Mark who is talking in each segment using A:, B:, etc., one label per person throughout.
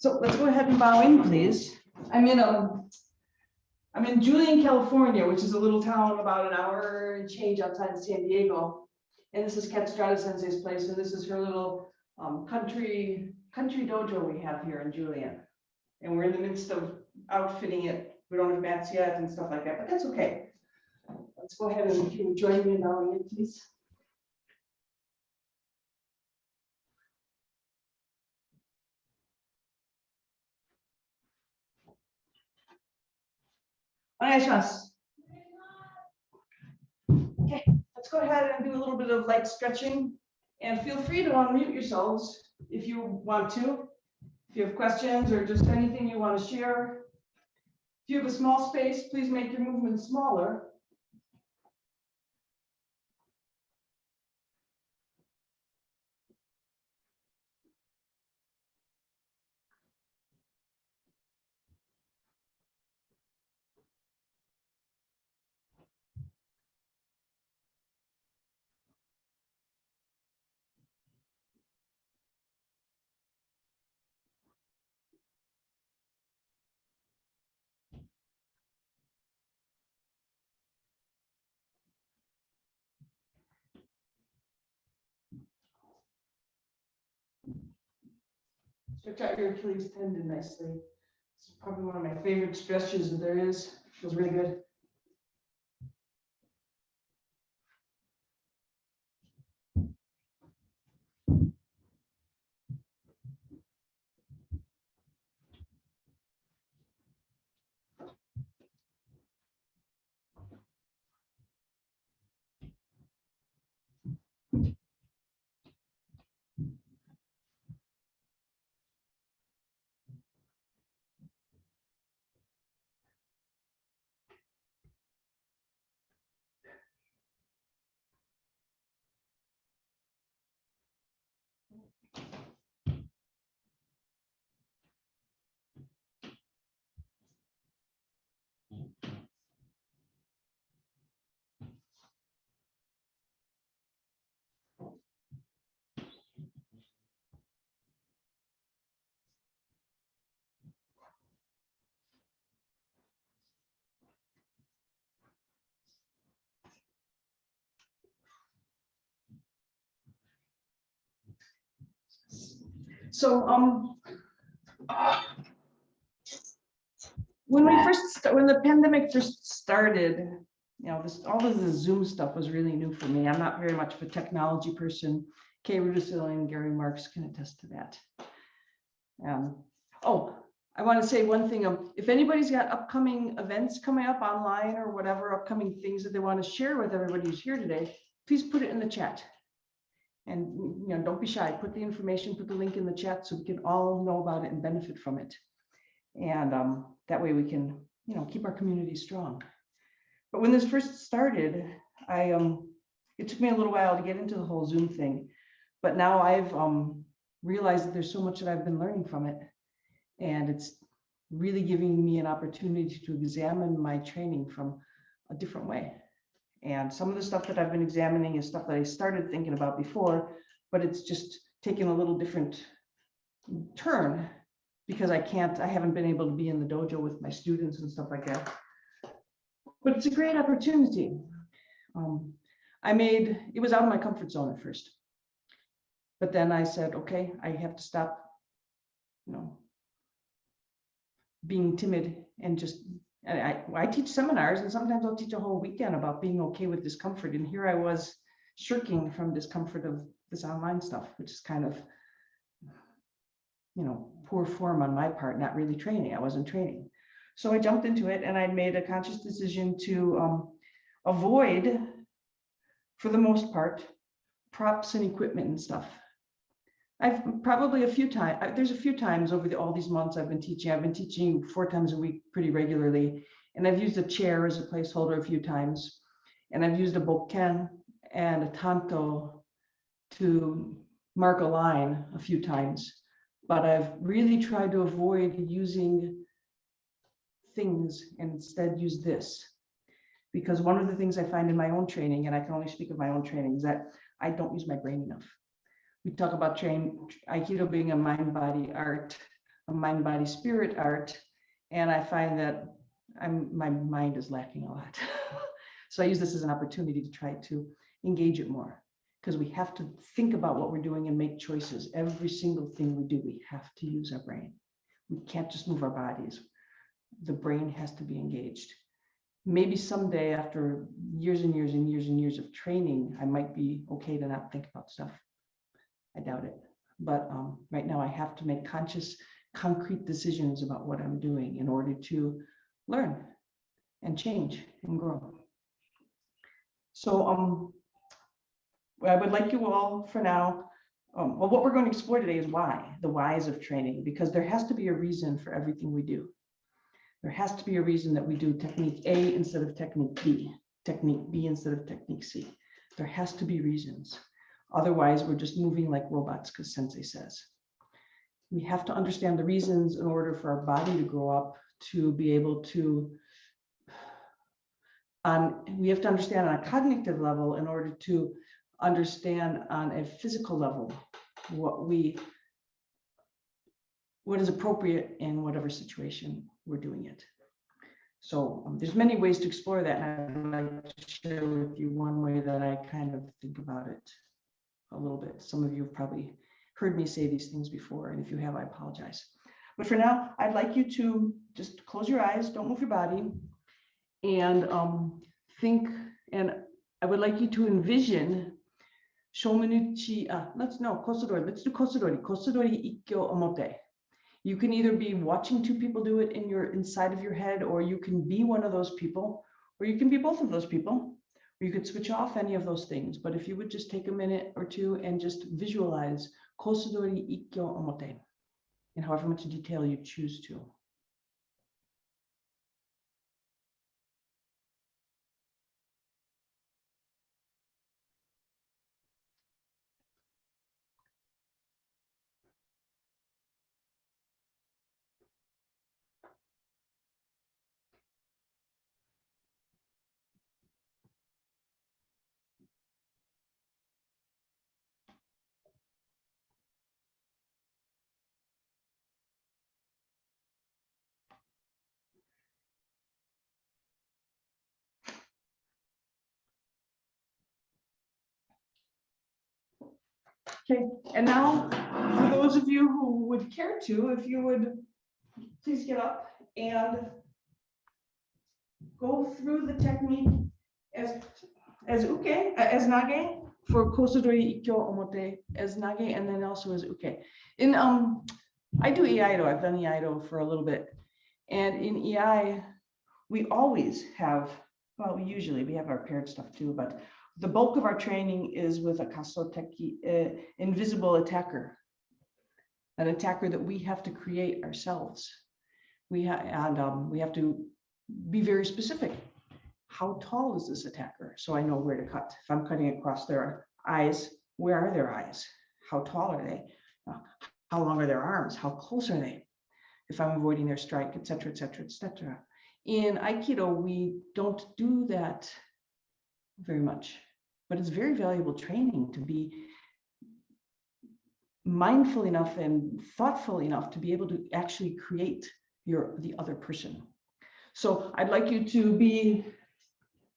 A: So let's go ahead and bow in, please. I'm in Julian, California, which is a little town about an hour and change outside of San Diego. And this is Kenshukan Sensei's place, and this is her little country dojo we have here in Julian. And we're in the midst of outfitting it. We don't have mats yet and stuff like that, but that's okay. Let's go ahead and can you join me in bowing in, please. Okay, let's go ahead and do a little bit of light stretching, and feel free to unmute yourselves if you want to. If you have questions or just anything you want to share. If you have a small space, please make your movement smaller. Stretch out your Achilles tendon nicely. It's probably one of my favorite stretches that there is. Feels really good. So when the pandemic first started, all of the Zoom stuff was really new for me. I'm not very much of a technology person. Kay Rudisill and Gary Marks can attest to that. I want to say one thing. If anybody's got upcoming events coming up online or whatever, upcoming things that they want to share with everybody who's here today, please put it in the chat. And don't be shy. Put the information, put the link in the chat so we can all know about it and benefit from it. And that way we can, keep our community strong. But when this first started, it took me a little while to get into the whole Zoom thing. But now I've realized that there's so much that I've been learning from it. And it's really giving me an opportunity to examine my training from a different way. And some of the stuff that I've been examining is stuff that I started thinking about before, but it's just taken a little different turn because I haven't been able to be in the dojo with my students and stuff like that. But it's a great opportunity. It was out of my comfort zone at first. But then I said, okay, I have to stop, being timid and just, I teach seminars and sometimes I'll teach a whole weekend about being okay with discomfort. And here I was shirking from discomfort of this online stuff, which is kind of, poor form on my part, not really training. I wasn't training. So I jumped into it and I made a conscious decision to avoid, for the most part, props and equipment and stuff. I've probably there's a few times over all these months I've been teaching 4 times a week pretty regularly. And I've used a chair as a placeholder a few times. And I've used a bokken and a tanto to mark a line a few times. But I've really tried to avoid using things and instead use this. Because one of the things I find in my own training, and I can only speak of my own training, is that I don't use my brain enough. We talk about Aikido being a mind-body art a mind, body, spirit art. And I find that my mind is lacking a lot. So I use this as an opportunity to try to engage it more, because we have to think about what we're doing and make choices. Every single thing we do, we have to use our brain. We can't just move our bodies. The brain has to be engaged. Maybe someday, after years and years and years and years of training, I might be okay to not think about stuff. I doubt it. But right now I have to make conscious, concrete decisions about what I'm doing in order to learn and change and grow. So I would like you all for now, well, what we're going to explore today is why, the whys of training, because there has to be a reason for everything we do. There has to be a reason that we do technique A instead of technique B instead of technique C. There has to be reasons. Otherwise, we're just moving like robots, because Sensei says. We have to understand the reasons in order for our body to grow up, to be able to, we have to understand on a cognitive level in order to understand on a physical level what is appropriate in whatever situation we're doing it. So there's many ways to explore that, and I'd like to share with you one way that I kind of think about it a little bit. Some of you have probably heard me say these things before, and if you have, I apologize. But for now, I'd like you to just close your eyes, don't move your body, and think, and I would like you to envision Shomenuchi, let's do kosadori, ikkyo omote. You can either be watching two people do it inside of your head, or you can be one of those people, or you can be both of those people, or you could switch off any of those things. But if you would just take a minute or two and just visualize kosadori ikkyo omote in however much detail you choose to. Okay, and now for those of you who would care to, if you would please get up and go through the technique as nage for kosadori ikkyo omote, as nage, and then also as uke. In I do Iaido. I've done Iaido for a little bit, and in Iai we always have, well, usually we have our paired stuff too, but the bulk of our training is with a kasoteki, invisible attacker, an attacker that we have to create ourselves. We have to be very specific. How tall is this attacker? So I know where to cut. If I'm cutting across their eyes, where are their eyes? How tall are they? How long are their arms? How close are they? If I'm avoiding their strike, etc., etc., etc. In Aikido, we don't do that very much, but it's very valuable training to be mindful enough and thoughtful enough to be able to actually create the other person. So I'd like you to be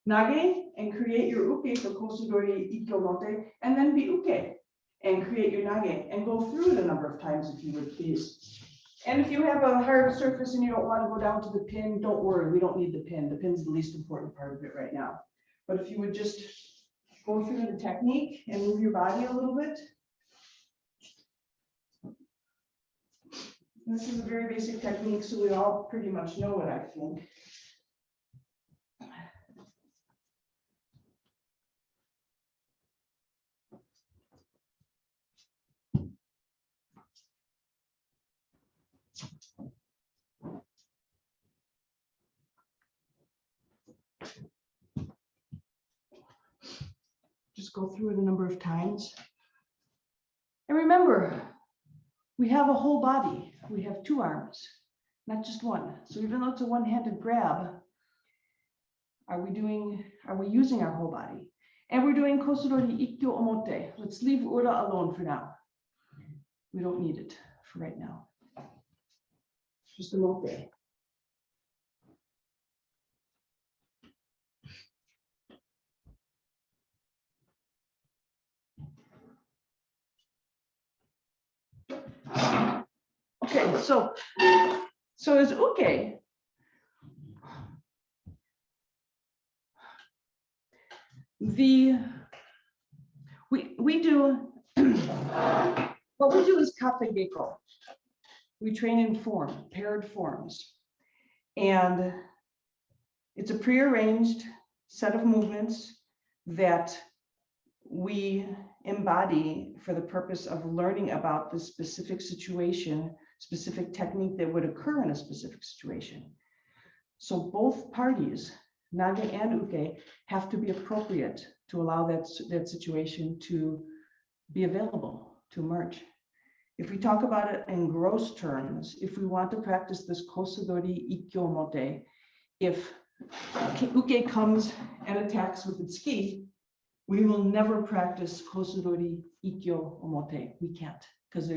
A: nage and create your uke, so kosadori ikkyo omote, and then be uke and create your nage, and go through it a number of times if you would, please. And if you have a hard surface and you don't want to go down to the pin, don't worry, we don't need the pin. The pin's the least important part of it right now. But if you would just go through the technique and move your body a little bit. This is a very basic technique, so we all pretty much know it, I think. Just go through it a number of times. And remember, we have a whole body. We have two arms, not just one. So even though it's a one-handed grab, are we using our whole body? And we're doing kosadori ikkyo omote. Let's leave ura alone for now. We don't need it for right now. just a mote. Okay, so as uke, we do what we do is kata geko. We train in paired forms, and it's a prearranged set of movements that we embody for the purpose of learning about the specific situation, specific technique that would occur in a specific situation. So both parties, nage and uke, have to be appropriate to allow that situation to be available, to emerge. If we talk about it in gross terms, if we want to practice this kosadori ikkyo mote, if uke comes and attacks with its ki, we will never practice kosadori ikkyo omote. We can't, because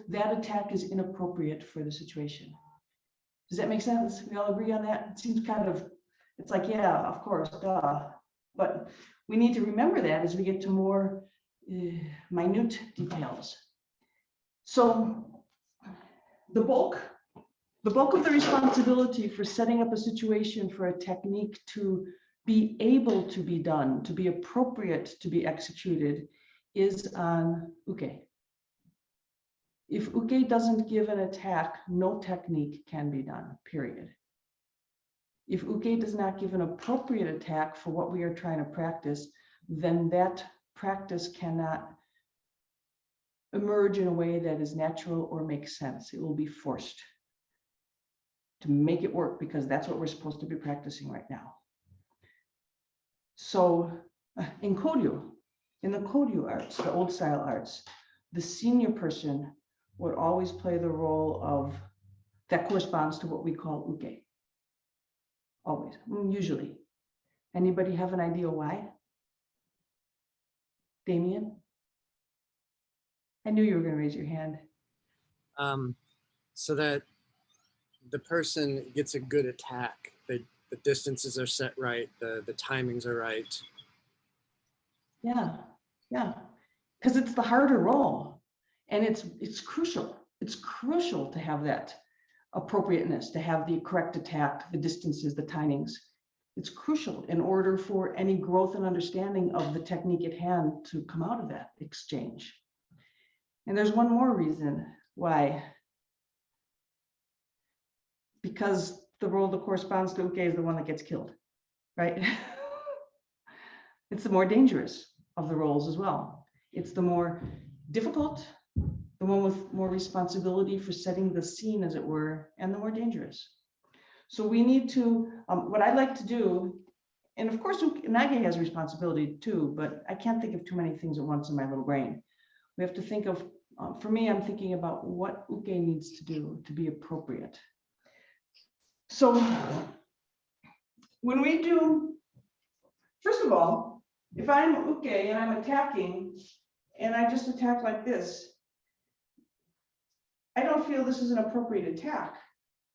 A: that attack is inappropriate for the situation. Does that make sense? We all agree on that? It seems it's like, yeah, of course, duh. But we need to remember that as we get to more minute details. So the bulk of the responsibility for setting up a situation for a technique to be able to be done, to be appropriate to be executed, is on uke. If uke doesn't give an attack, no technique can be done, period. If uke does not give an appropriate attack for what we are trying to practice, then that practice cannot emerge in a way that is natural or makes sense. It will be forced to make it work, because that's what we're supposed to be practicing right now. So in the Koryu arts, the old style arts, the senior person would always play the role of, that corresponds to what we call uke. Always, usually. Anybody have an idea why? Damien? I knew you were going to raise your hand.
B: So that the person gets a good attack. The distances are set right, the timings are right.
A: Yeah, because it's the harder role, and it's crucial. It's crucial to have that appropriateness, to have the correct attack, the distances, the timings. It's crucial in order for any growth and understanding of the technique at hand to come out of that exchange. And there's one more reason why. Because the role that corresponds to uke is the one that gets killed, right? It's the more dangerous of the roles as well. It's the more difficult, the one with more responsibility for setting the scene, as it were, and the more dangerous. So we need to, what I like to do, and of course, nage has responsibility too, but I can't think of too many things at once in my little brain. We have to think of, for me, I'm thinking about what uke needs to do to be appropriate. So when we do, first of all, if I'm uke and I'm attacking and I just attack like this, I don't feel this is an appropriate attack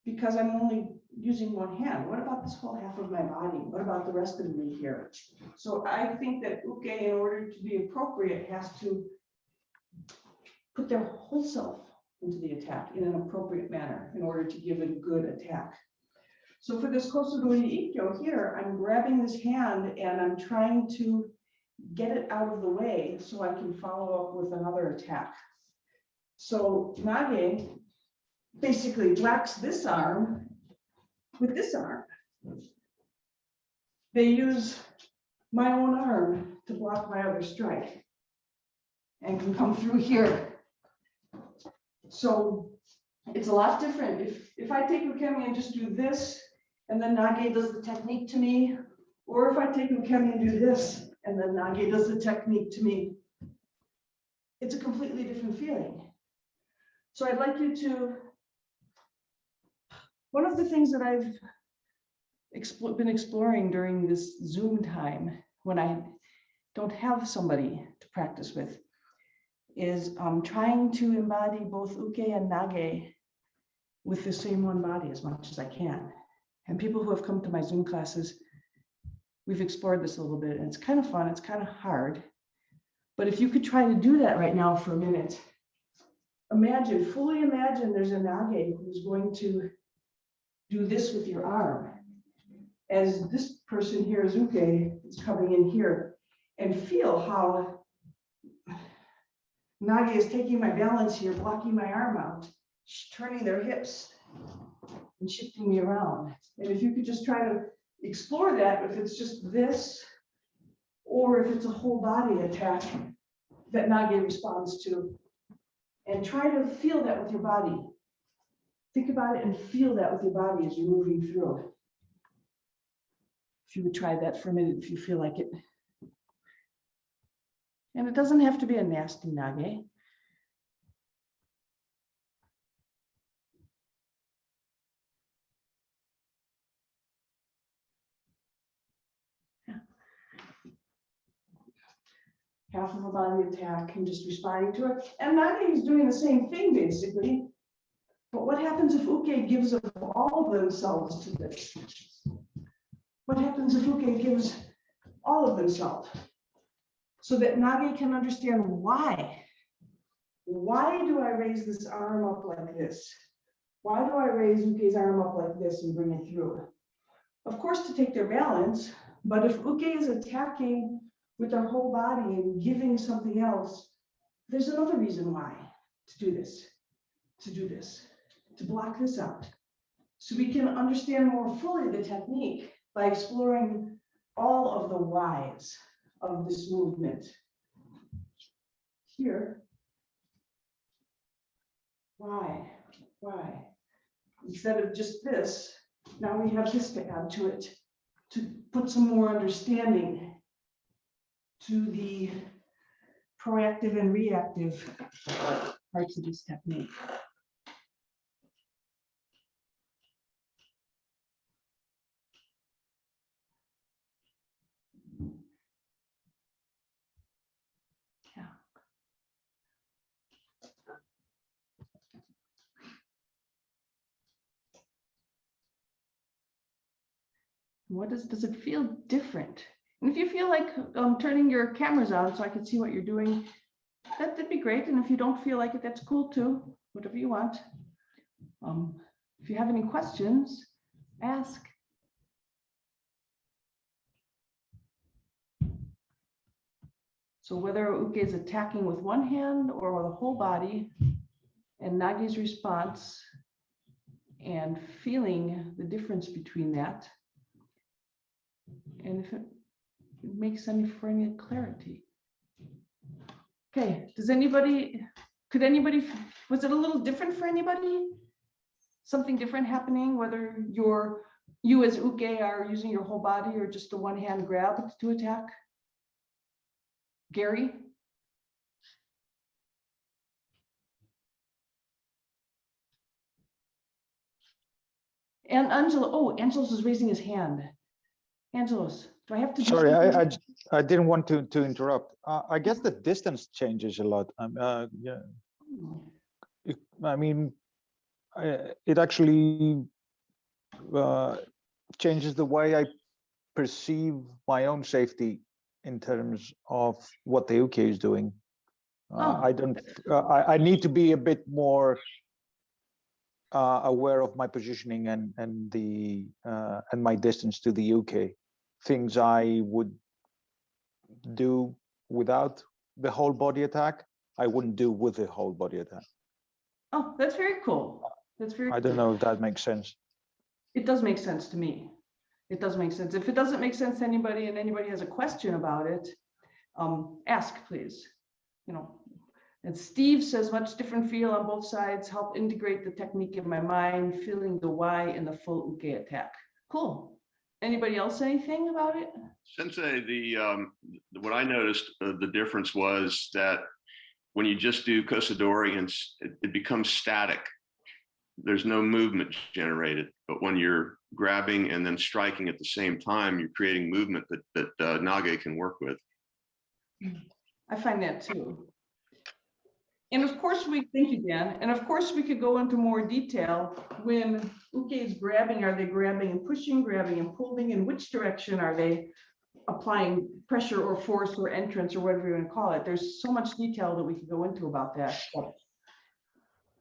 A: because I'm only using one hand. What about this whole half of my body? What about the rest of me here? So I think that uke, in order to be appropriate, has to put their whole self into the attack in an appropriate manner in order to give a good attack. So for this kosadori ikkyo here, I'm grabbing this hand and I'm trying to get it out of the way so I can follow up with another attack. So nage basically whacks this arm with this arm. They use my own arm to block my other strike and can come through here. So it's a lot different. If I take ukemi and just do this, and then nage does the technique to me, or if I take ukemi and do this, and then nage does the technique to me, it's a completely different feeling. So I'd like you to, one of the things that I've been exploring during this Zoom time, when I don't have somebody to practice with, is trying to embody both uke and nage with the same one body as much as I can. And people who have come to my Zoom classes, we've explored this a little bit, and it's kind of fun, it's kind of hard. But if you could try to do that right now for a minute, imagine, fully imagine there's a nage who's going to do this with your arm. As this person here, Uke, is coming in here, and feel how nage is taking my balance here, blocking my arm out, turning their hips and shifting me around. And if you could just try to explore that, if it's just this, or if it's a whole body attack that nage responds to, and try to feel that with your body. Think about it and feel that with your body as you're moving through. If you would try that for a minute, if you feel like it. And it doesn't have to be a nasty nage. Half of a body attack and just responding to it. And nage is doing the same thing basically. But what happens if Uke gives of all of themselves to this? What happens if Uke gives all of themselves? So that nage can understand why. Why do I raise this arm up like this? Why do I raise Uke's arm up like this and bring it through? Of course, to take their balance, but if Uke is attacking with their whole body and giving something else, there's another reason why to do this, to block this out. So we can understand more fully the technique by exploring all of the whys of this movement. Here, why? Instead of just this, now we have this to add to it, to put some more understanding to the proactive and reactive parts of this technique. Yeah. What does it feel different? And if you feel like turning your cameras on so I can see what you're doing, that'd be great. And if you don't feel like it, that's cool too. Whatever you want. If you have any questions, ask. So whether Uke is attacking with one hand or the whole body, and Nage's response, and feeling the difference between that, and if it makes for any clarity. Okay, was it a little different for anybody? Something different happening, whether you as Uke are using your whole body or just a one hand grab to attack? Gary? And Angelo, Angelos is raising his hand. Angelos, do I have to?
C: Sorry, I didn't want to interrupt. I guess the distance changes a lot. Yeah. I mean, it actually changes the way I perceive my own safety in terms of what the Uke is doing. I need to be a bit more aware of my positioning and my distance to the Uke. Things I would do without the whole body attack, I wouldn't do with the whole body attack.
A: Oh, that's very cool. That's very.
C: I don't know if that makes sense.
A: It does make sense to me. It does make sense. If it doesn't make sense to anybody and anybody has a question about it, ask, please. And Steve says, much different feel on both sides, help integrate the technique in my mind, feeling the why in the full Uke attack. Cool. Anybody else say anything about it?
D: Sensei, what I noticed, the difference was that when you just do kosadori, and it becomes static. There's no movement generated. But when you're grabbing and then striking at the same time, you're creating movement that nage can work with.
A: I find that too. And of course, thank you, Dan. And of course, we could go into more detail when uke is grabbing. Are they grabbing and pushing, grabbing and pulling? In which direction are they applying pressure or force or entrance or whatever you want to call it? There's so much detail that we could go into about that. But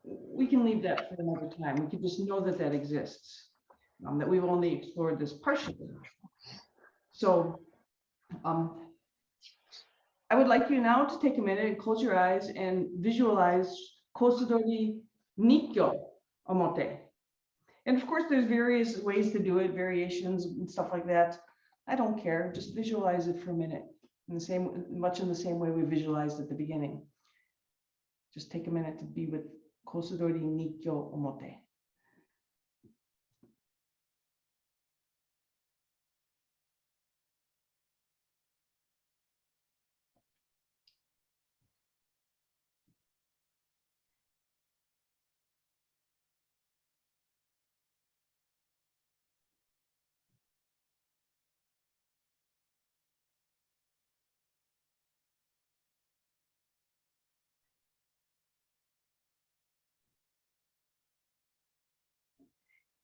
A: we can leave that for another time. We could just know that that exists, that we've only explored this partially. So I would like you now to take a minute and close your eyes and visualize Kosudori Nikyo Omote. And of course, there's various ways to do it, variations and stuff like that. I don't care, just visualize it for a minute. Much in the same way we visualized at the beginning. Just take a minute to be with Kosudori Nikyo Omote.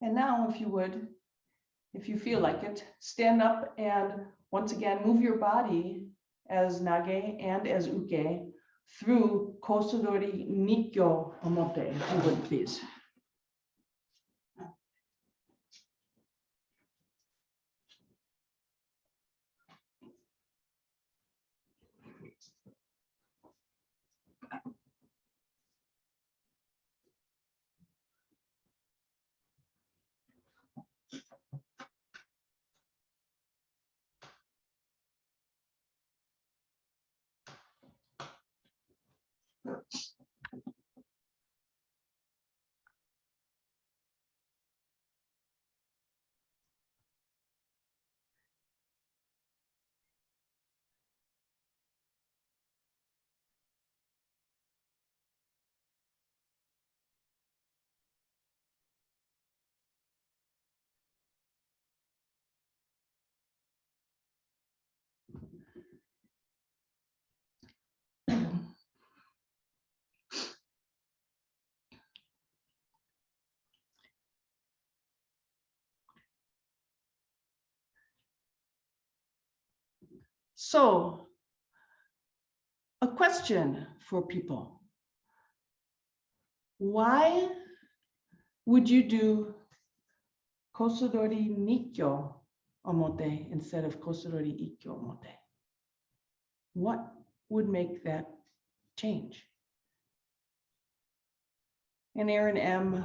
A: And now, if you would, if you feel like it, stand up and once again move your body as nage and as uke through Kosudori Nikyo Omote, if you would please. So, a question for people. Why would you do Kosudori Nikyo Omote instead of Kosudori Ikkyo Omote? What would make that change? And Aaron M.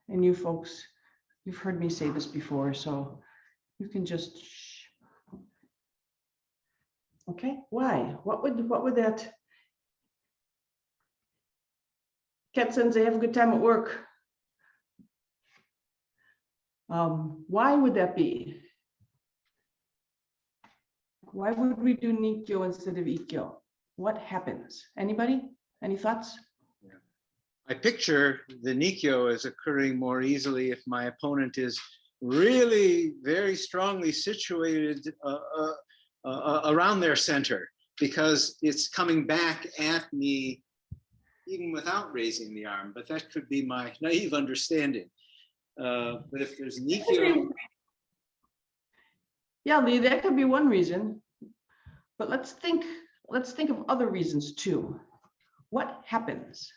A: and you folks, you've heard me say this before, so you can just shh. Okay, why? What would that? Cat Sensei, have a good time at work. Why would that be? Why would we do Nikyo instead of Ikkyo? What happens? Anybody? Any thoughts?
E: Yeah. I picture the Nikyo as occurring more easily if my opponent is really very strongly situated around their center, because it's coming back at me even without raising the arm. But that could be my naive understanding. But if there's Nikyo...
A: Yeah, Lee, that could be one reason. But let's think of other reasons too. What happens?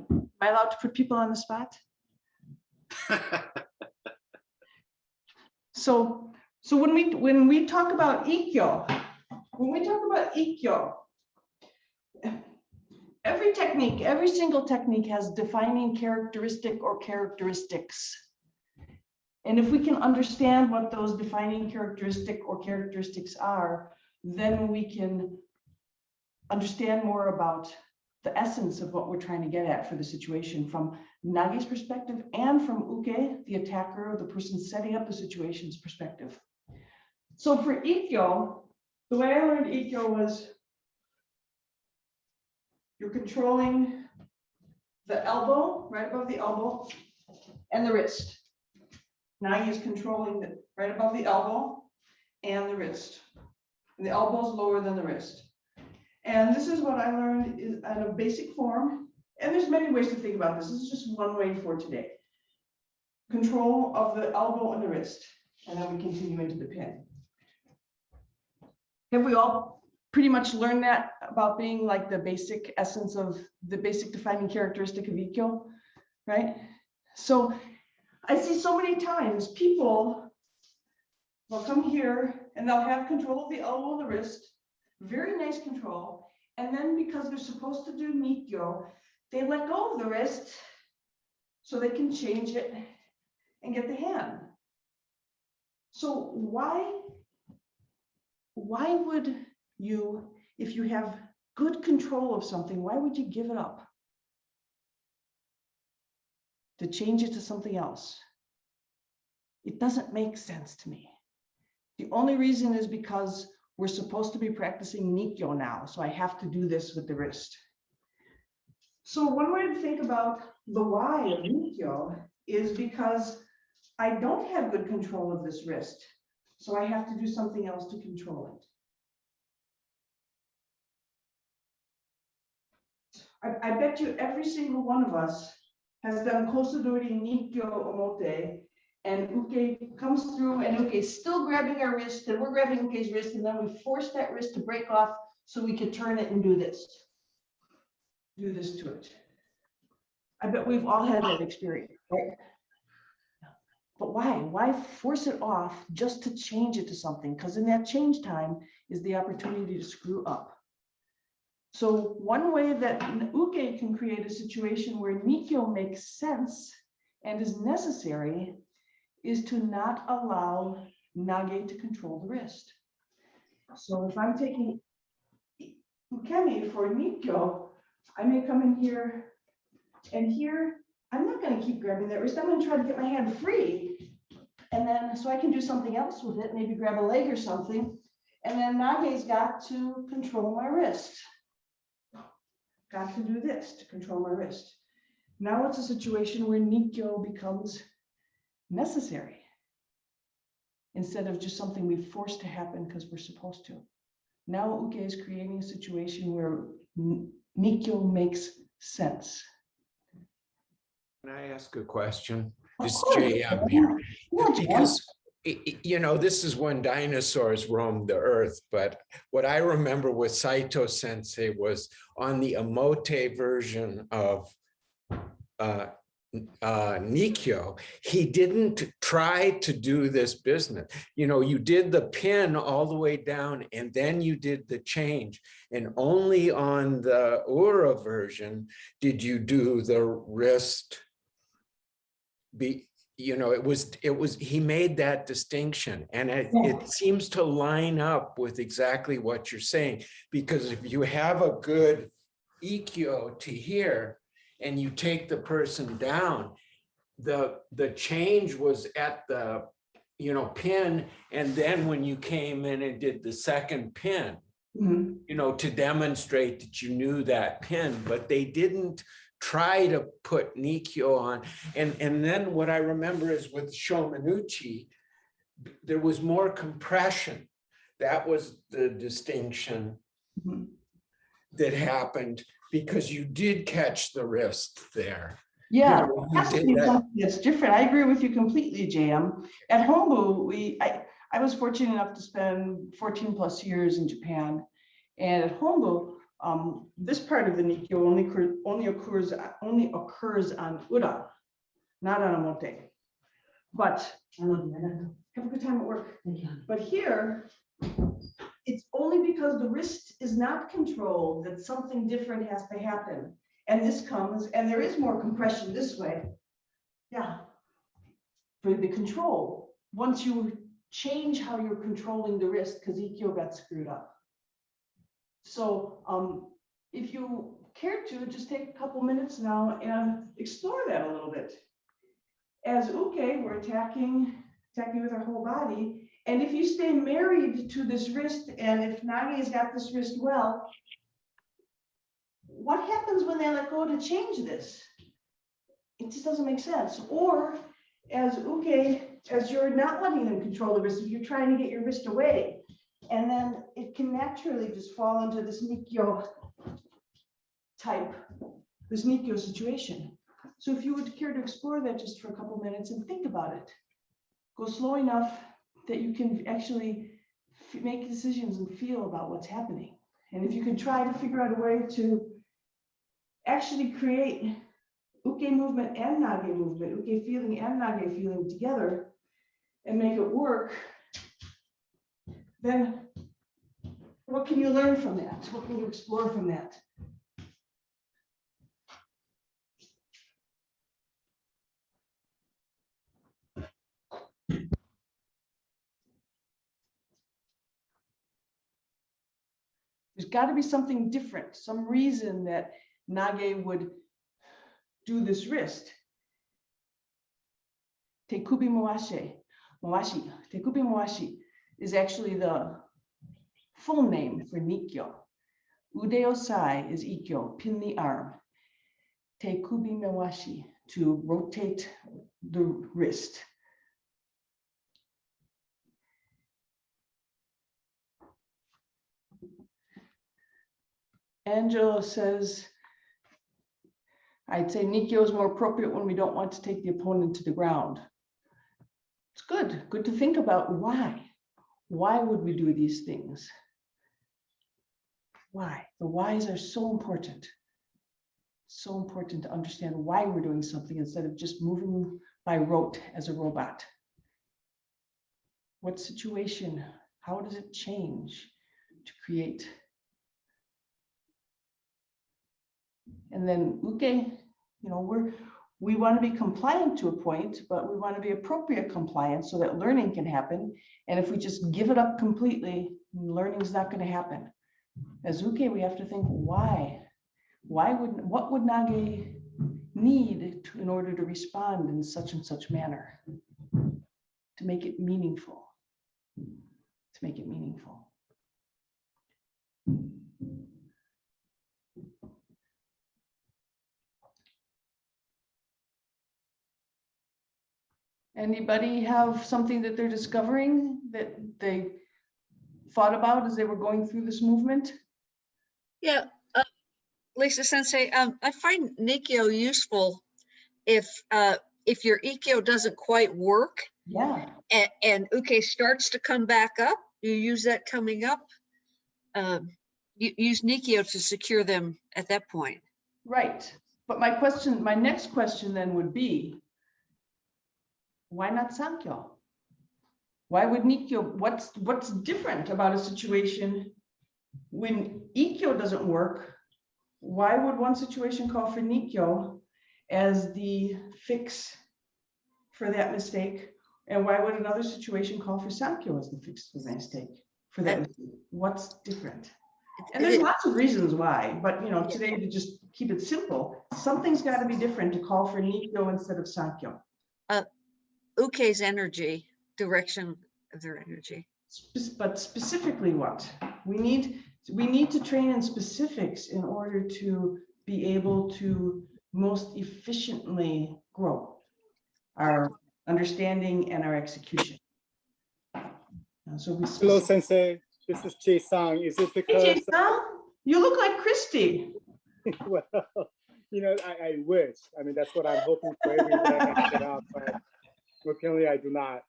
A: Am I allowed to put people on the spot? So when we talk about Ikkyo, every single technique has defining characteristic or characteristics. And if we can understand what those defining characteristics are, then we can understand more about the essence of what we're trying to get at for the situation from Nage's perspective and from Uke, the attacker, the person setting up the situation's perspective. So for Ikkyo, the way I learned Ikkyo was you're controlling the elbow, right above the elbow, and the wrist. Nage is controlling right above the elbow and the wrist. And the elbow is lower than the wrist. And this is what I learned is at a basic form. And there's many ways to think about this. This is just one way for today. Control of the elbow and the wrist. And then we continue into the pin. Have we all pretty much learned that about being like the basic essence of the basic defining characteristic of Ikkyo, right? So I see so many times people will come here and they'll have control of the elbow and the wrist, very nice control. And then because they're supposed to do Nikkyo, they let go of the wrist so they can change it and get the hand. So why would you, if you have good control of something, why would you give it up to change it to something else? It doesn't make sense to me. The only reason is because we're supposed to be practicing Nikkyo now, so I have to do this with the wrist. So one way to think about the why of Nikkyo is because I don't have good control of this wrist, so I have to do something else to control it. I bet you every single one of us has done Kosadori Nikkyo Omote, and Uke comes through and Uke is still grabbing our wrist, and we're grabbing Uke's wrist, and then we force that wrist to break off so we can turn it and do this to it. I bet we've all had that experience, right? But why? Why force it off just to change it to something? Because in that change time is the opportunity to screw up. So one way that Uke can create a situation where Nikkyo makes sense and is necessary is to not allow nage to control the wrist. So if I'm taking Ukemi for Nikkyo, I may come in here, and here, I'm not going to keep grabbing that wrist. I'm going to try to get my hand free. And then, so I can do something else with it, maybe grab a leg or something. And then nage's got to control my wrist. Got to do this to control my wrist. Now it's a situation where Nikkyo becomes necessary instead of just something we force to happen because we're supposed to. Now Uke is creating a situation where Nikkyo makes sense.
F: Can I ask a question?
A: Of
F: This is
A: course.
F: JM here.
A: Yeah, JM.
F: Because, you know, this is when dinosaurs roamed the earth, but what I remember with Saito Sensei was on the Emote version of Nikkyo, he didn't try to do this business. You know, you did the pin all the way down and then you did the change. And only on the Ura version did you do the wrist. You know, it was he made that distinction, and it seems to line up with exactly what you're saying, because if you have a good Ikkyo to here and you take the person down, the change was at the, you know, pin, and then when you came in and did the second pin, you know, to demonstrate that you knew that pin, but they didn't try to put Nikkyo on. And then what I remember is with Shomenuchi, there was more compression. That was the distinction that happened, because you did catch the wrist there.
A: Yeah,
F: You know,
A: it has to be something that's different. I agree with you completely, JM. At Hombu, I was fortunate enough to spend 14 plus years in Japan. And at Hombu, this part of the Nikkyo only occurs on Ura, not on Omote. But have a good time at work. But here, it's only because the wrist is not controlled that something different has to happen. And this comes, and there is more compression this way. Yeah. For the control, once you change how you're controlling the wrist, because Ikkyo got screwed up. So if you care to, just take a couple minutes now and explore that a little bit. As Uke, we're attacking with our whole body. And if you stay married to this wrist, and if Nage's got this wrist well, what happens when they let go to change this? It just doesn't make sense. Or as Uke, as you're not letting them control the wrist, if you're trying to get your wrist away, And then it can naturally just fall into this Nikyo type, this Nikyo situation. So if you would care to explore that just for a couple minutes and think about it, go slow enough that you can actually make decisions and feel about what's happening. And if you can try to figure out a way to actually create uke movement and nage movement, uke feeling and nage feeling together and make it work, then what can you learn from that? What can you explore from that? There's got to be something different, some reason that nage would do this wrist. Tekubi moashi, tekubi moashi is actually the full name for Nikyo. Ude osai is Ikkyo, pin the arm. Tekubi moashi, to rotate the wrist. Angelo says, I'd say Nikyo is more appropriate when we don't want to take the opponent to the ground. It's good to think about why. Why would we do these things? Why? The whys are so important. So important to understand why we're doing something instead of just moving by rote as a robot. What situation? How does it change to create? And then uke, we want to be compliant to a point, but we want to be appropriate compliant so that learning can happen. And if we just give it up completely, learning is not going to happen. As uke, we have to think why. What would nage need in order to respond in such and such manner to make it meaningful? To make it meaningful. Anybody have something that they're discovering that they thought about as they were going through this movement?
G: Yeah, Lisa Sensei, I find Nikyo useful if your Ikkyo doesn't quite work.
A: Yeah.
G: And uke starts to come back up. You use that coming up. You use Nikyo to secure them at that point.
A: Right. But my next question then would be, why not Sankyo? Why would Nikyo, what's different about a situation when Ikkyo doesn't work? Why would one situation call for Nikyo as the fix for that mistake? And why would another situation call for Sankyo as the fix for the mistake? For that mistake? What's different? And there's lots of reasons why, but today to just keep it simple, something's got to be different to call for Nikyo instead of Sankyo.
G: Uke's energy, direction of their energy.
A: But specifically what? We need to train in specifics in order to be able to most efficiently grow our understanding and our execution. So we
H: Hello, Sensei. This is Jae-sang. Is it because...
A: Hey, Jae-sang, you look like Christy.
H: Well, I wish. I mean, that's what I'm hoping for every day I get out, but apparently I do not.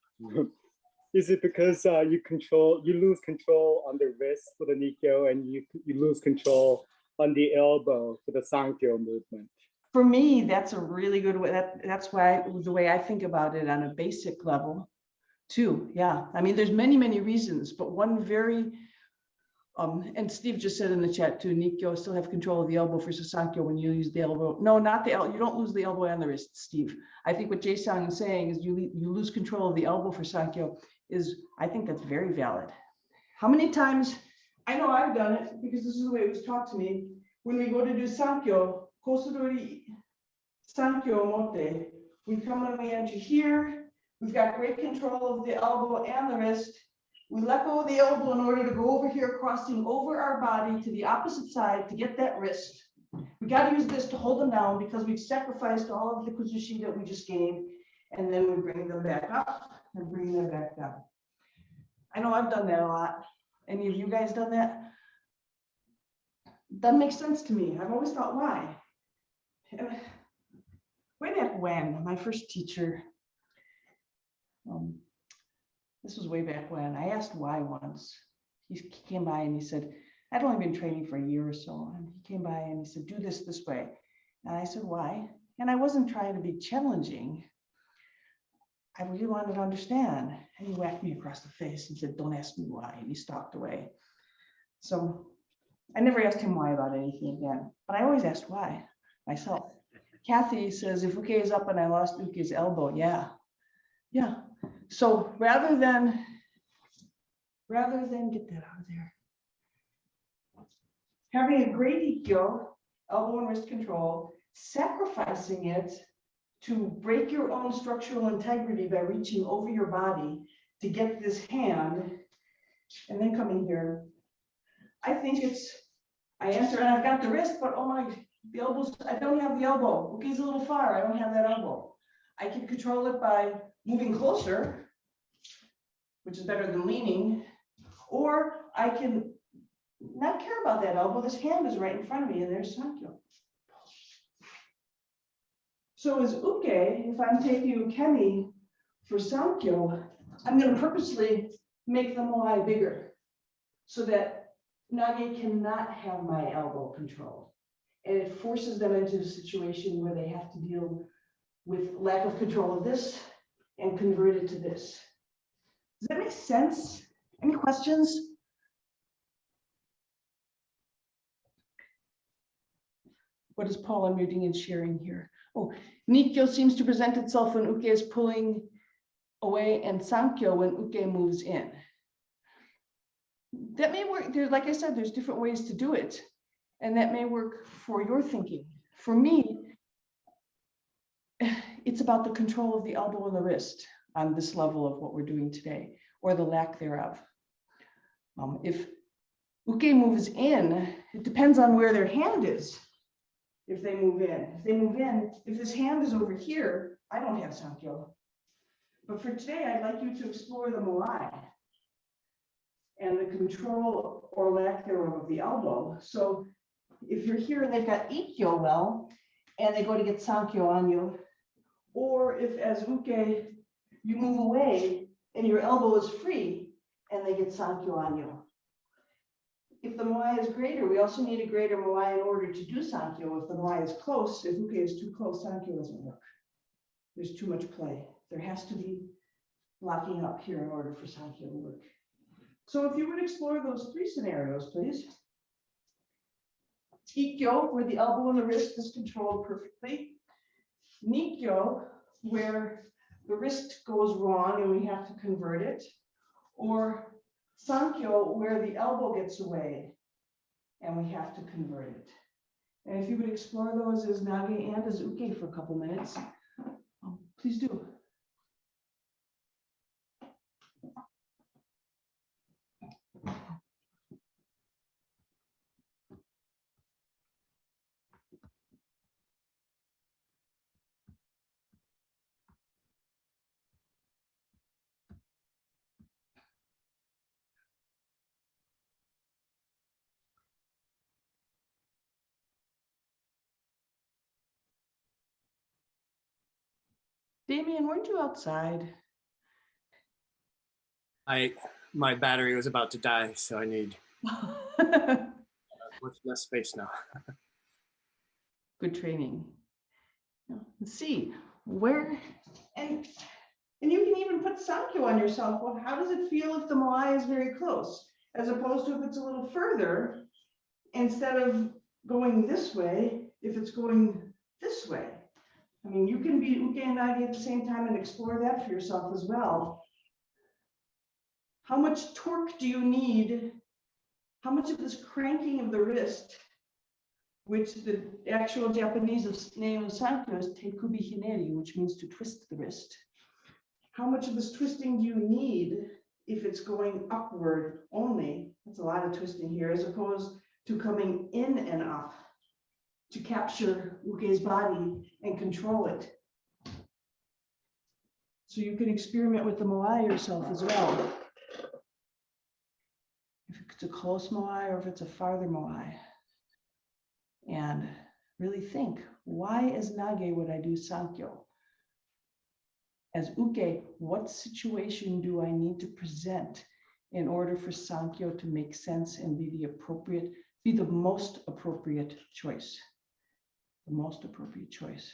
H: Is it because you lose control on the wrist for the Nikyo and you lose control on the elbow for the Sankyo movement?
A: For me, that's a really good way. That's why the way I think about it on a basic level too. Yeah, I mean, there's many reasons, but one very and Steve just said in the chat too, Nikyo still have control of the elbow for Sankyo when you use the elbow. No, not the elbow. You don't lose the elbow and the wrist, Steve. I think what Jae-sang is saying is you lose control of the elbow for Sankyo I think that's very valid. How many times, I know I've done it because this is the way it was taught to me. When we go to do Sankyo, Kosudori Sankyo Mote, we come and we enter here. We've got great control of the elbow and the wrist. We let go of the elbow in order to go over here, crossing over our body to the opposite side to get that wrist. We got to use this to hold them down because we've sacrificed all of the kuzushi that we just gained. And then we bring them back up and bring them back down. I know I've done that a lot. Any of you guys done that? That makes sense to me. I've always thought, why? And way back when, my first teacher, this was way back when, I asked why once. He came by and he said, I'd only been training for a year or so. And he came by and he said, do this way. And I said, why? And I wasn't trying to be challenging. I really wanted to understand. And he whacked me across the face and said, don't ask me why. And he stalked away. So I never asked him why about anything again, but I always asked why myself. Kathy says, if Uke is up and I lost Uke's elbow, yeah. So rather than get that out of there, having a great Ikkyo, elbow and wrist control, sacrificing it to break your own structural integrity by reaching over your body to get this hand, and then coming here. I think I answer, and I've got the wrist, but oh my, the elbows, I don't have the elbow. Uke's a little far, I don't have that elbow. I can control it by moving closer, which is better than leaning, or I can not care about that elbow. This hand is right in front of me and there's Sankyo. So as Uke, if I'm taking Ukemi for Sankyo, I'm going to purposely make the moai bigger so that nage cannot have my elbow controlled. And it forces them into a situation where they have to deal with lack of control of this and convert it to this. Does that make sense? Any questions? What is Paul unmuting and sharing here? Oh, Nikkyo seems to present itself when Uke is pulling away and Sankyo when Uke moves in. That may work. There's, like I said, there's different ways to do it. And that may work for your thinking. For me, it's about the control of the elbow and the wrist on this level of what we're doing today, or the lack thereof. If Uke moves in, it depends on where their hand is. If they move in, if this hand is over here, I don't have Sankyo. But for today, I'd like you to explore the moai and the control or lack thereof of the elbow. So if you're here and they've got Ikkyo well, and they go to get Sankyo on you, or if as Uke, you move away and your elbow is free and they get Sankyo on you. If the moai is greater, we also need a greater moai in order to do Sankyo. If the moai is close, if Uke is too close, Sankyo doesn't work. There's too much play. There has to be locking up here in order for Sankyo to work. So if you would explore those three scenarios, please. Ikkyo, where the elbow and the wrist is controlled perfectly. Nikkyo, where the wrist goes wrong and we have to convert it. Or Sankyo, where the elbow gets away and we have to convert it. And if you would explore those as nage and as Uke for a couple minutes, please do. Damien, weren't you outside?
B: My battery was about to die, so I need much less space now.
A: Good training. Let's see where, and you can even put Sankyo on yourself. Well, how does it feel if the moai is very close, as opposed to if it's a little further, instead of going this way, if it's going this way? I mean, you can be Uke and Nage at the same time and explore that for yourself as well. How much torque do you need? How much of this cranking of the wrist, which the actual Japanese name of Sankyo is teikubi hineri, which means to twist the wrist. How much of this twisting do you need if it's going upward only? That's a lot of twisting here, as opposed to coming in and up to capture Uke's body and control it. So you can experiment with the moai yourself as well. If it's a close moai or if it's a farther moai. And really think, why as nage would I do sankyo? As uke, what situation do I need to present in order for sankyo to make sense and be the most appropriate choice? The most appropriate choice.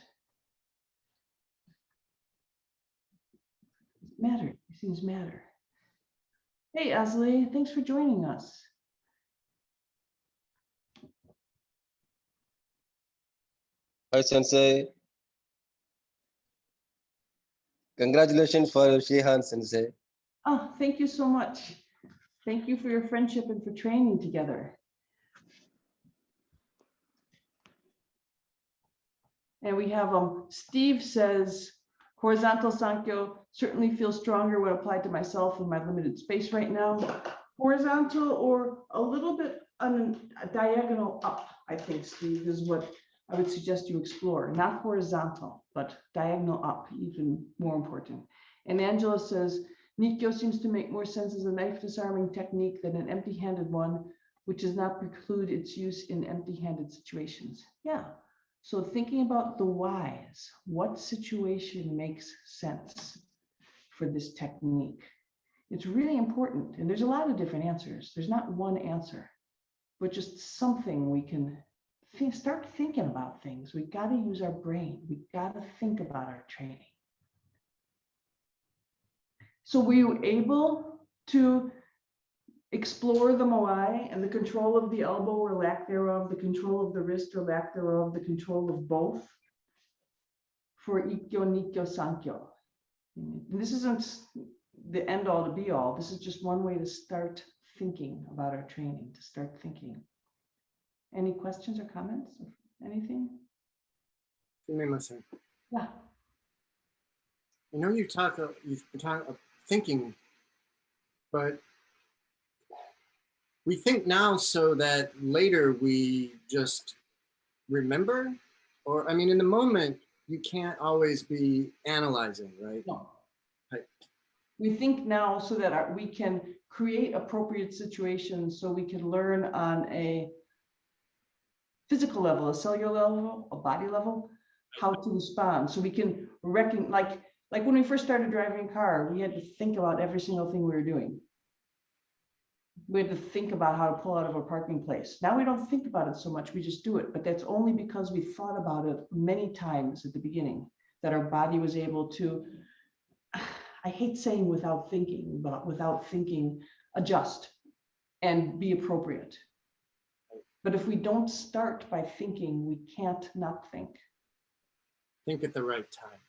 A: Matter, these things matter. Hey, Asley, thanks for joining us.
I: Hi, Sensei. Congratulations for Shihan, Sensei.
A: Oh, thank you so much. Thank you for your friendship and for training together. And we have Steve says, horizontal sankyo certainly feels stronger when applied to myself in my limited space right now. Horizontal or a little bit on a diagonal up, I think, Steve, is what I would suggest you explore. Not horizontal, but diagonal up, even more important. And Angela says, Nikkyo seems to make more sense as a knife disarming technique than an empty-handed one, which does not preclude its use in empty-handed situations. Yeah. So thinking about the whys, what situation makes sense for this technique? It's really important. And there's a lot of different answers. There's not one answer, but just something we can start thinking about things. We got to use our brain. We got to think about our training. So were you able to explore the moai and the control of the elbow or lack thereof, the control of the wrist or lack thereof, the control of both for ikkyo, nikkyo, sankyo? And this isn't the end all to be all. This is just one way to start thinking about our training, to start thinking. Any questions or comments or anything? Yeah.
B: I know you've been talking of thinking, but we think now so that later we just remember, or I mean, in the moment, you can't always be analyzing, right?
A: No.
B: Right.
A: We think now so that we can create appropriate situations so we can learn on a physical level, a cellular level, a body level, how to respond. So we can recognize, like when we first started driving a car, we had to think about every single thing we were doing. We had to think about how to pull out of a parking place. Now we don't think about it so much, we just do it. But that's only because we thought about it many times at the beginning, that our body was able to, I hate saying without thinking, but without thinking, adjust and be appropriate. But if we don't start by thinking, we can't not think.
B: Think at the right time.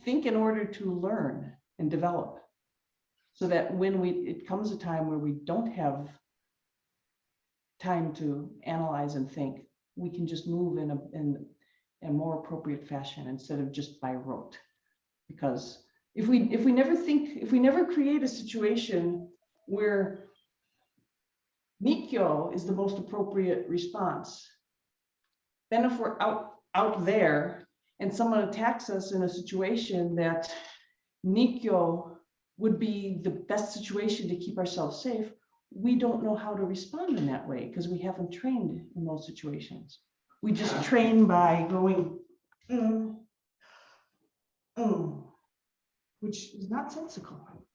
A: Think in order to learn and develop, so that when it comes a time where we don't have time to analyze and think, we can just move in a more appropriate fashion instead of just by rote. Because if we never create a situation where Nikkyo is the most appropriate response, then if we're out there and someone attacks us in a situation that Nikkyo would be the best situation to keep ourselves safe, we don't know how to respond in that way because we haven't trained in those situations. We just train by going, which is not sensical.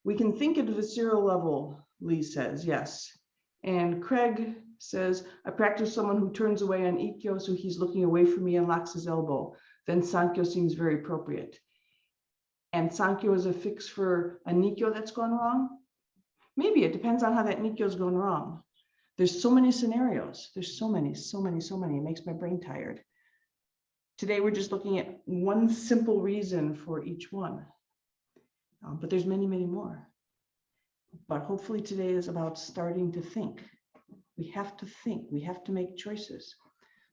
A: We can think at a visceral level, Lee says, yes. And Craig says, I practice someone who turns away on ikkyo, so he's looking away from me and locks his elbow. Then sankyo seems very appropriate. And sankyo is a fix for a nikkyo that's gone wrong? Maybe, it depends on how that nikkyo's gone wrong. There's so many scenarios. There's so many. It makes my brain tired. Today, we're just looking at one simple reason for each one. But there's many, many more. But hopefully today is about starting to think. We have to think. We have to make choices.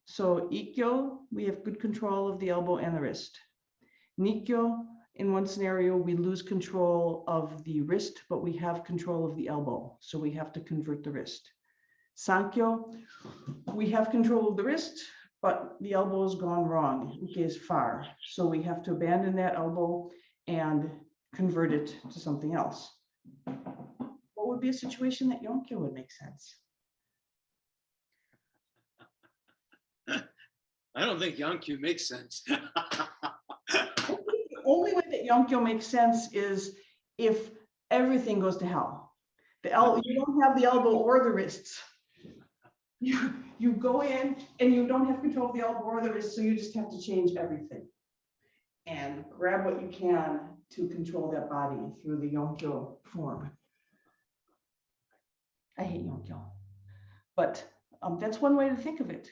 A: So ikkyo, we have good control of the elbow and the wrist. Nikkyo, in one scenario, we lose control of the wrist, but we have control of the elbow. So we have to convert the wrist. Sankyo, we have control of the wrist, but the elbow has gone wrong. Uke is far. So we have to abandon that elbow and convert it to something else. What would would be a situation that Yonkyo would make sense.
E: I don't think Yonkyo makes sense.
A: The only way that Yonkyo makes sense is if everything goes to hell. You don't have the elbow or the wrists. You go in and you don't have control of the elbow or the wrist, so you just have to change everything and grab what you can to control that body through the Yonkyo form. I hate Yonkyo, but that's one way to think of it,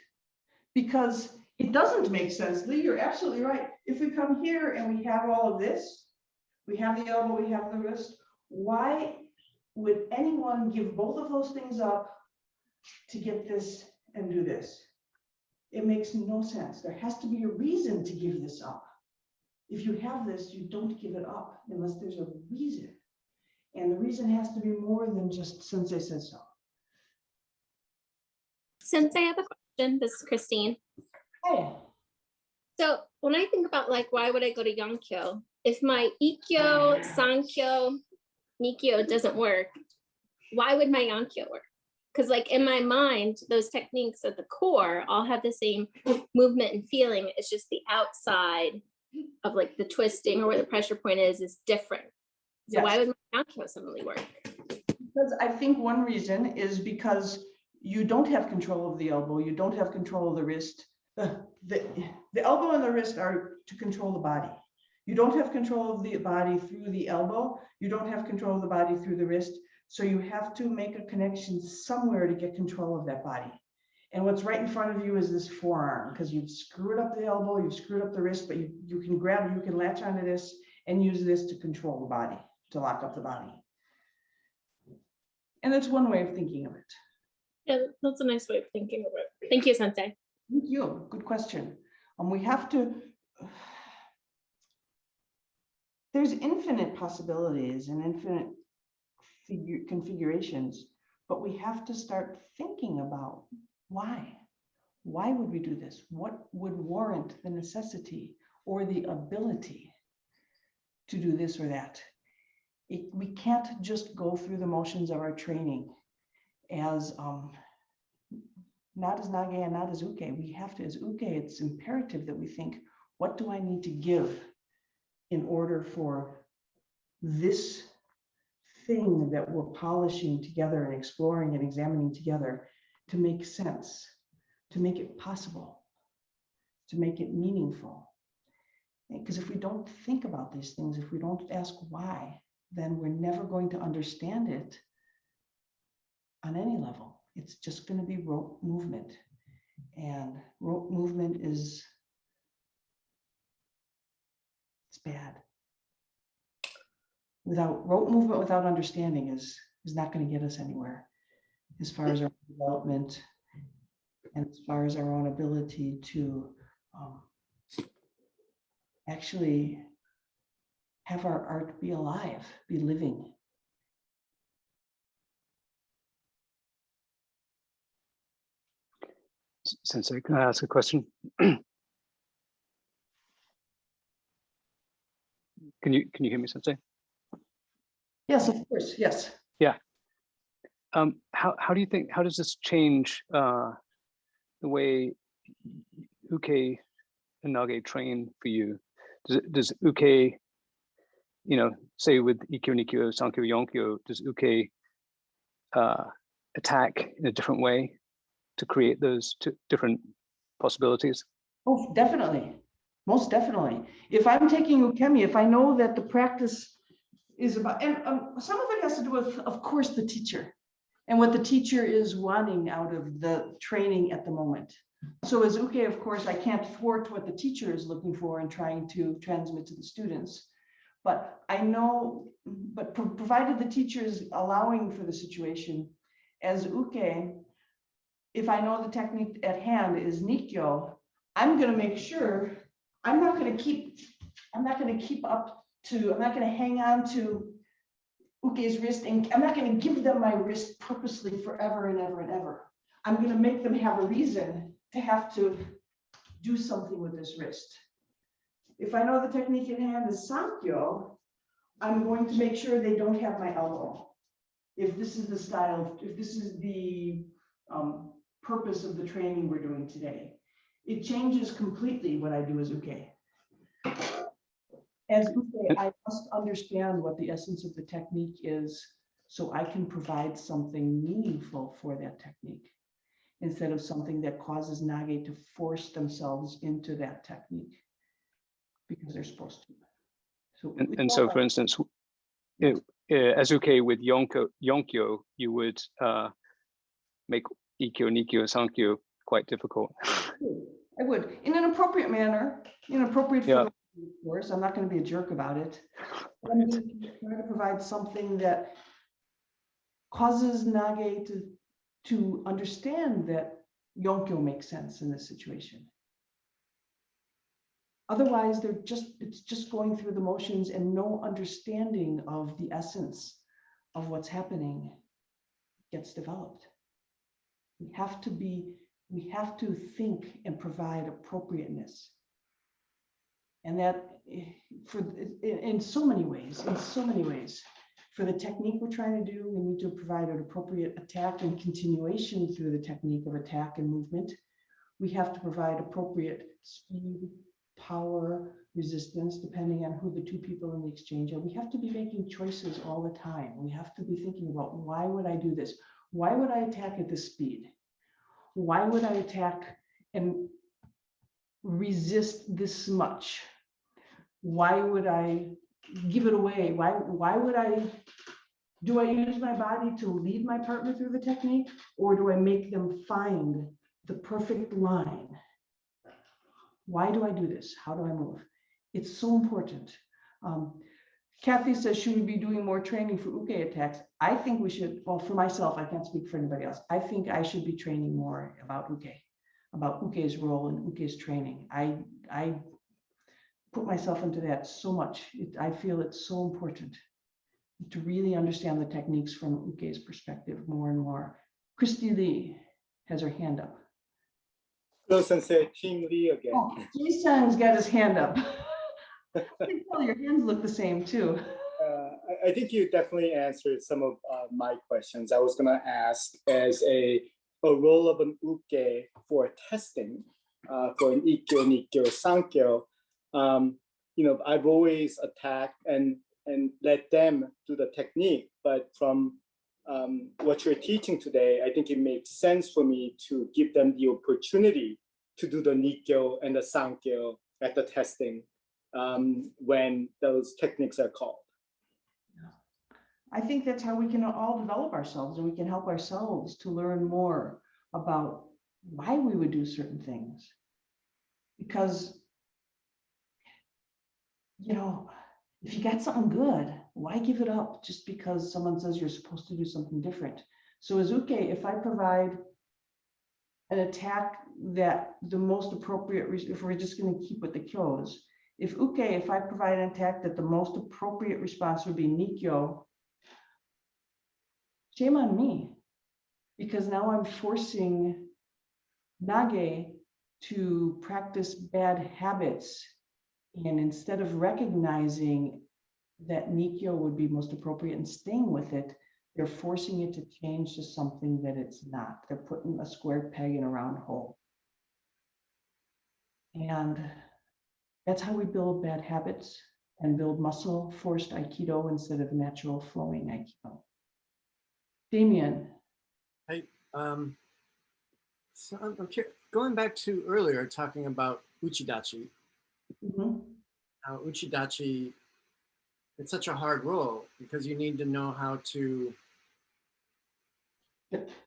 A: because it doesn't make sense. Lee, you're absolutely right. If we come here and we have all of this, we have the elbow, we have the wrist, why would anyone give both of those things up to get this and do this? It makes no sense. There has to be a reason to give this up. If you have this, you don't give it up unless there's a reason. And the reason has to be more than just Sensei says so.
J: Sensei, I have a question. This is Christine.
A: Hey.
J: So when I think about like, why would I go to Yonkyo? If my Ikkyo, Sankyo, Nikyo doesn't work, why would my Yonkyo work? Because like in my mind, those techniques at the core all have the same movement and feeling. It's just the outside of like the twisting or where the pressure point is different. So
A: Yes.
J: why would my Yonkyo suddenly work?
A: Because I think one reason is because you don't have control of the elbow, you don't have control of the wrist. The elbow and the wrist are to control the body. You don't have control of the body through the elbow. You don't have control of the body through the wrist. So you have to make a connection somewhere to get control of that body. And what's right in front of you is this forearm, because you've screwed up the elbow, you've screwed up the wrist, but you can grab, you can latch onto this and use this to control the body, to lock up the body. And that's one way of thinking of it.
J: Yeah, that's a nice way of thinking of it. Thank you, Sensei.
A: Thank you. Good question. We have to, there's infinite possibilities and infinite configurations, but we have to start thinking about why. Why would we do this? What would warrant the necessity or the ability to do this or that? We can't just go through the motions of our training as not as nage and not as uke. We have to, as uke, it's imperative that we think, what do I need to give in order for this thing that we're polishing together and exploring and examining together to make sense, to make it possible, to make it meaningful? Because if we don't think about these things, if we don't ask why, then we're never going to understand it on any level. It's just going to be rote movement. And rote movement it's bad. Without rote movement, without understanding is not going to get us anywhere as far as our development and as far as our own ability to actually have our art be alive, be living.
K: Sensei, can I ask a question? Can you hear me, Sensei?
A: Yes, of course. Yes.
K: Yeah. How do you think? How does this change the way uke and nage train for you? Does uke, say with ikkyo, nikyo, sankyo, yonkyo, does uke attack in a different way to create those two different possibilities?
A: Oh, definitely. Most definitely. If I'm taking ukemi, if I know that the practice is about, and some of it has to do with, of course, the teacher and what the teacher is wanting out of the training at the moment. So as uke, of course, I can't thwart what the teacher is looking for and trying to transmit to the students. But I know, but provided the teacher is allowing for the situation, as uke, if I know the technique at hand is nikyo, I'm going to make sure I'm not going to hang on to uke's wrist, and I'm not going to give them my wrist purposely forever and ever and ever. I'm going to make them have a reason to have to do something with this wrist. If I know the technique at hand is sankyo, I'm going to make sure they don't have my elbow. if this is the style, if this is the purpose of the training we're doing today, it changes completely what I do as uke. As uke, I must understand what the essence of the technique is so I can provide something meaningful for that technique instead of something that causes nage to force themselves into that technique because they're supposed to. So,
K: And so, for instance, as uke with yonkyo, you would make ikkyo, nikyo, sankyo quite difficult.
A: I would, in an appropriate manner, inappropriate for
K: Yeah.
A: the, of course. I'm not going to be a jerk about it. I'm going to try to provide something that causes nage to understand that yonkyo makes sense in this situation. Otherwise, it's just going through the motions and no understanding of the essence of what's happening gets developed. We have to think and provide appropriateness. And that in so many ways, for the technique we're trying to do, we need to provide an appropriate attack and continuation through the technique of attack and movement. We have to provide appropriate speed, power, resistance, depending on who the two people in the exchange are. We have to be making choices all the time. We have to be thinking about, why would I do this? Why would I attack at this speed? Why would I attack and resist this much? Why would I give it away? Why would do I use my body to lead my partner through the technique, or do I make them find the perfect line? Why do I do this? How do I move? It's so important. Kathy says, should we be doing more training for uke attacks? I think we should, well, for myself, I can't speak for anybody else. I think I should be training more about uke's role and uke's training. I put myself into that so much. I feel it's so important to really understand the techniques from uke's perspective more and more. Christy Lee has her hand up.
H: Hello, Sensei, Team Lee again.
A: Oh, Jason has got his hand up. I can tell your hands look the same too.
H: I think you definitely answered some of my questions. I was going to ask as a role of an uke for testing, for an ikkyo, nikyo, sankyo. I've always attacked and let them do the technique, but from what you're teaching today, I think it makes sense for me to give them the opportunity to do the nikyo and the sankyo at the testing when those techniques are called.
A: I think that's how we can all develop ourselves, and we can help ourselves to learn more about why we would do certain things. Because, if you got something good, why give it up just because someone says you're supposed to do something different? So as uke, if I provide an attack that the most appropriate, if we're just going to keep with the kyos, if I provide an attack that the most appropriate response would be nikyo, shame on me, because now I'm forcing nage to practice bad habits. And instead of recognizing that nikyo would be most appropriate and staying with it, they're forcing it to change to something that it's not. They're putting a square peg in a round hole. And that's how we build bad habits and build muscle forced Aikido instead of natural flowing Aikido. Damien.
B: Hey, so I'm going back to earlier talking about uchidachi.
A: Mm-hmm.
B: Now, uchidachi, it's such a hard role because you need to know how to.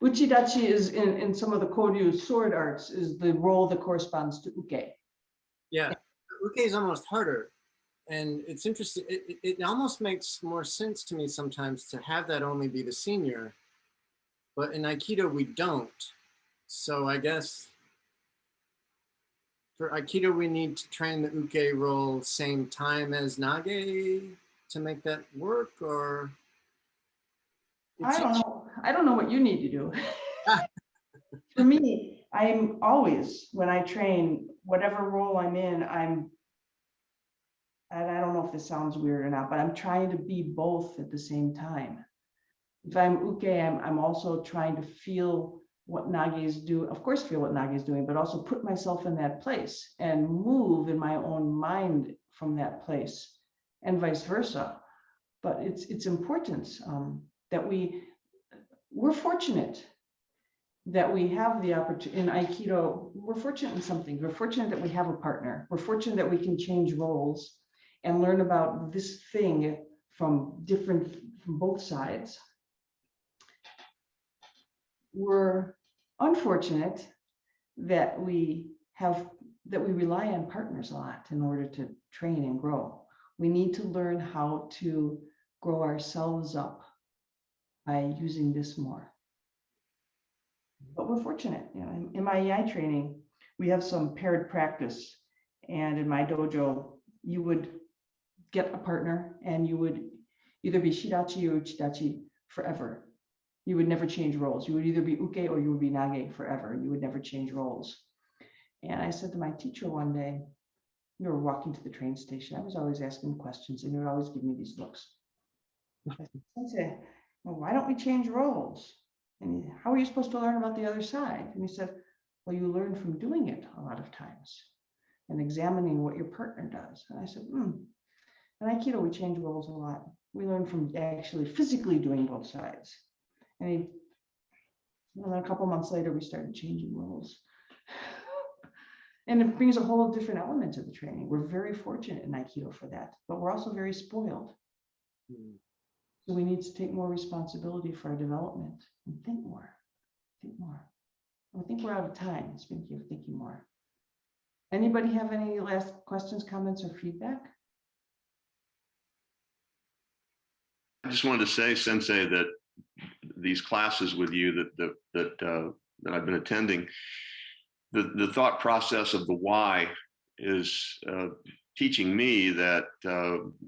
A: Uchidachi is in some of the Koryu sword arts is the role that corresponds to uke.
B: Yeah, uke is almost harder. And it's interesting, it almost makes more sense to me sometimes to have that only be the senior, but in Aikido we don't. So I guess for Aikido we need to train the uke role same time as nage to make that work, or?
A: I don't know what you need to do. For me, I'm always, when I train, whatever role I'm in, and I don't know if this sounds weird or not, but I'm trying to be both at the same time. If I'm uke, I'm also trying to feel what nages do, of course, feel what nage is doing, but also put myself in that place and move in my own mind from that place, and vice versa. But it's important that we're fortunate that we have the opportunity in Aikido. We're fortunate in something. We're fortunate that we have a partner. We're fortunate that we can change roles and learn about this thing from both sides. We're unfortunate that we rely on partners a lot in order to train and grow. We need to learn how to grow ourselves up by using this more. But we're fortunate, you know, in my EI training, we have some paired practice, and in my dojo, you would get a partner and you would either be shidachi or uchidachi forever. You would never change roles. You would either be uke or you would be nage forever. You would never change roles. And I said to my teacher one day, we were walking to the train station. I was always asking questions and he would always give me these looks. I said, Sensei, well, why don't we change roles? And how are you supposed to learn about the other side? And he said, well, you learn from doing it a lot of times and examining what your partner does. And I said, in Aikido, we change roles a lot. We learn from actually physically doing both sides. And then a couple months later, we started changing roles. And it brings a whole different element to the training. We're very fortunate in Aikido for that, but we're also very spoiled. So we need to take more responsibility for our development and think more, think more. I think we're out of time, speaking of thinking more. Anybody have any last questions, comments, or feedback?
D: I just wanted to say, Sensei, that these classes with you that I've been attending, the thought process of the why is teaching me that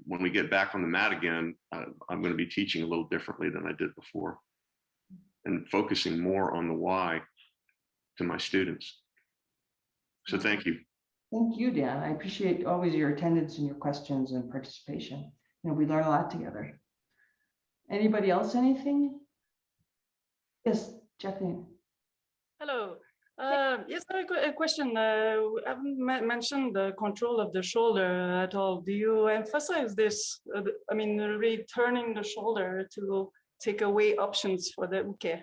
D: when we get back on the mat again, I'm going to be teaching a little differently than I did before, and focusing more on the why to my students. So thank you.
A: Thank you, Dan. I appreciate always your attendance and your questions and participation. You know, we learn a lot together. Anybody else, anything? Yes, Jacqueline.
L: Hello. Yes, a question. I haven't mentioned the control of the shoulder at all. Do you emphasize this? I mean, returning the shoulder to take away options for the uke.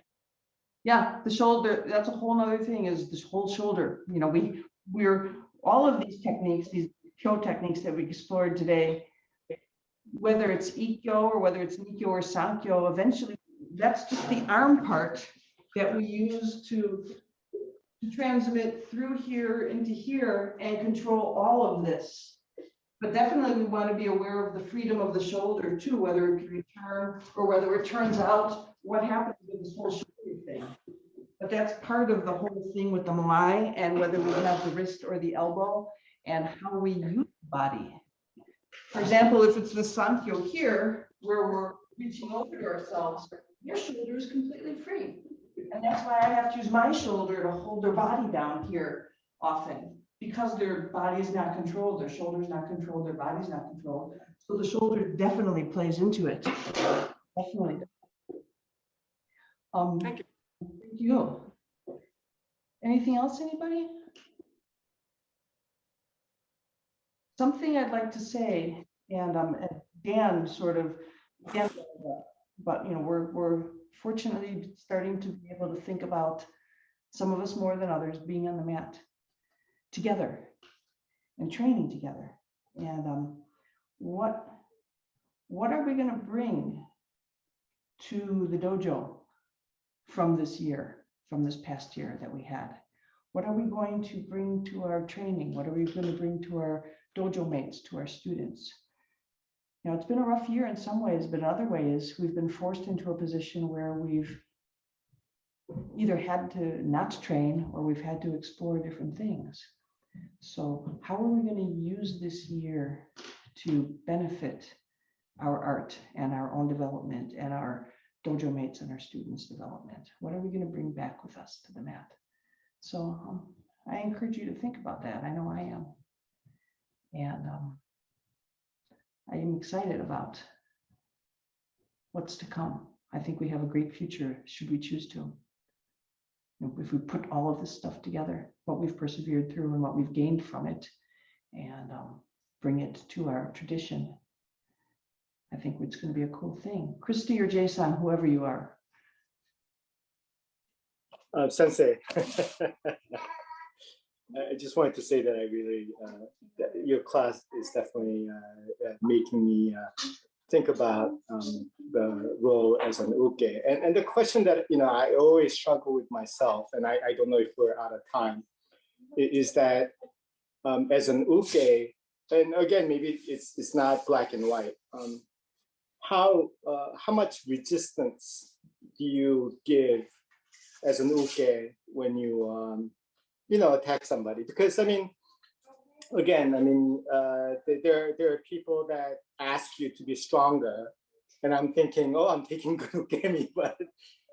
A: Yeah, the shoulder, that's a whole nother thing, is this whole shoulder. You know, we're all of these techniques, these kyo techniques that we explored today, whether it's ikkyo or whether it's nikyo or sankyo, eventually that's just the arm part that we use to transmit through here into here and control all of this. But definitely we want to be aware of the freedom of the shoulder too, whether it can return or whether it turns out, what happens with this whole shoulder thing. But that's part of the whole thing with the moai, and whether we have the wrist or the elbow and how we use the body. For example, if it's the sankyo here, where we're reaching over to ourselves, your shoulder is completely free. And that's why I have to use my shoulder to hold their body down here often, because their body is not controlled, their shoulder is not controlled, their body is not controlled. So the shoulder definitely plays into it. Definitely.
L: Thank you.
A: Thank you. Anything else, anybody? Something I'd like to say, and Dan sort of, but you know, we're fortunately starting to be able to think about, some of us more than others, being on the mat together and training together. And what are we going to bring to the dojo from this year, from this past year that we had? What are we going to bring to our training? What are we going to bring to our dojo mates, to our students? You know, it's been a rough year in some ways, but in other ways, we've been forced into a position where we've either had to not train or we've had to explore different things. So how are we going to use this year to benefit our art and our own development and our dojo mates and our students' development? What are we going to bring back with us to the mat? So I encourage you to think about that. I know I am. And I am excited about what's to come I think we have a great future should we choose to. If we put all of this stuff together, what we've persevered through and what we've gained from it, and bring it to our tradition, I think it's going to be a cool thing. Christy or Jason, whoever you are.
H: Sensei, I just wanted to say that I really, that your class is definitely making me think about the role as an uke. And the question that, I always struggle with myself, and I don't know if we're out of time, is that as an uke, and again, maybe it's not black and white, how much resistance do you give as an uke when you, attack somebody? Because again, there are people that ask you to be stronger, and I'm thinking, oh, I'm taking good ukemi, but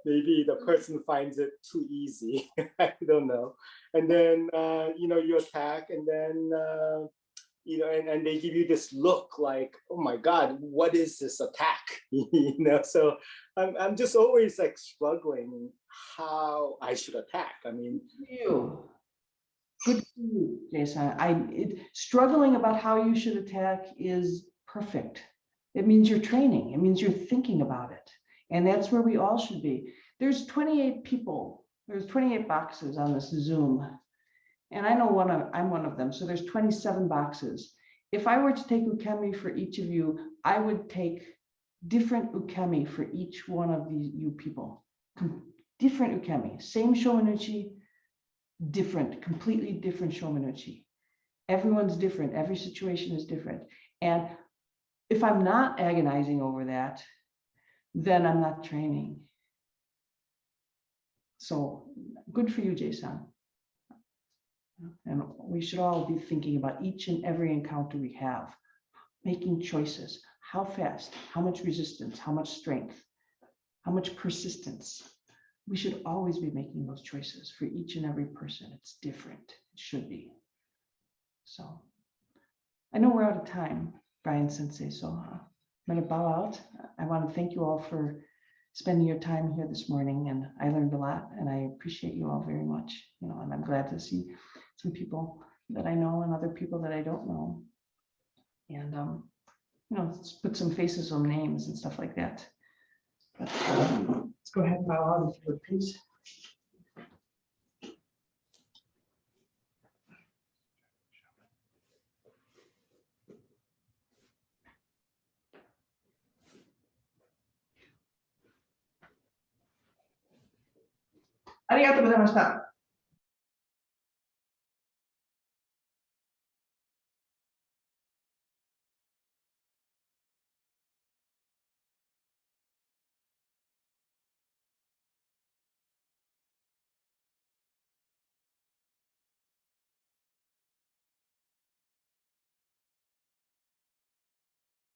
H: maybe the person finds it too easy. I don't know. And then you attack, and then and they give you this look like, oh my God, what is this attack? So I'm just always like struggling how I should attack.
A: Good for you, Jason. Struggling about how you should attack is perfect. It means you're training. It means you're thinking about it. And that's where we all should be. There's 28 people. There's 28 boxes on this Zoom. And I know I'm one of them. So there's 27 boxes. If I were to take ukemi for each of you, I would take different ukemi for each one of you people. Different ukemi, same shomanuchi, different, completely different shomanuchi. Everyone's different. Every situation is different. And if I'm not agonizing over that, then I'm not training. So good for you, Jason. And we should all be thinking about each and every encounter we have, making choices. How fast, how much resistance, how much strength, how much persistence. We should always be making those choices for each and every person. It's different. It should be. So I know we're out of time, Brian Sensei, so I'm going to bow out. I want to thank you all for spending your time here this morning, and I learned a lot, and I appreciate you all very much. And I'm glad to see some people that I know and other people that I don't know, and let's put some faces on names and stuff like that. But let's go ahead and bow out if you would, please. Arigatou gozaimashita.